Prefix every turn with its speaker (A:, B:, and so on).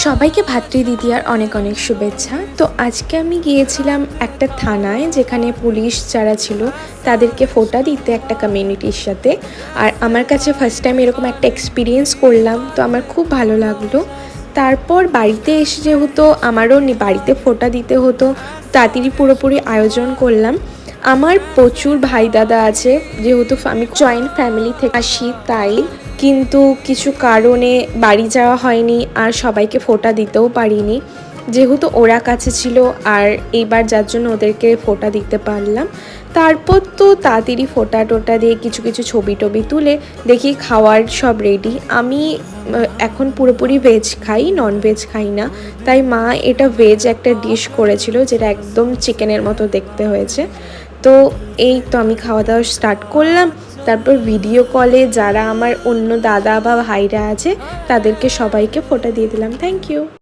A: সবাইকে ভাতৃদ্বিতীয়ার অনেক অনেক শুভেচ্ছা। তো আজকে আমি গিয়েছিলাম একটা থানায়, যেখানে পুলিশ যারা ছিল তাদেরকে ফোঁটা দিতে একটা কমিউনিটির সাথে। আর আমার কাছে ফার্স্ট টাইম এরকম একটা এক্সপিরিয়েন্স করলাম, তো আমার খুব ভালো লাগলো। তারপর বাড়িতে এসে যেহেতু আমারও বাড়িতে ফোঁটা দিতে হতো, তাড়াতাড়ি পুরোপুরি আয়োজন করলাম। আমার প্রচুর ভাই দাদা আছে, যেহেতু আমি জয়েন্ট ফ্যামিলি থেকে আসি, তাই কিন্তু কিছু কারণে বাড়ি যাওয়া হয়নি আর সবাইকে ফোঁটা দিতেও পারিনি, যেহেতু ওরা কাছে ছিল। আর এইবার যার জন্য ওদেরকে ফোঁটা দিতে পারলাম। তারপর তো তাড়াতাড়ি ফোঁটা টোটা দিয়ে কিছু কিছু ছবি টবি তুলে দেখি খাওয়ার সব রেডি। আমি এখন পুরোপুরি ভেজ খাই, নন ভেজ খাই না, তাই মা এটা ভেজ একটা ডিশ করেছিল, যেটা একদম চিকেনের মতো দেখতে হয়েছে। তো এই তো আমি খাওয়া দাওয়া স্টার্ট করলাম। তারপর ভিডিও কলে যারা আমার অন্য দাদা বা ভাইরা আছে তাদেরকে সবাইকে ফোঁটা দিয়ে দিলাম। Thank you.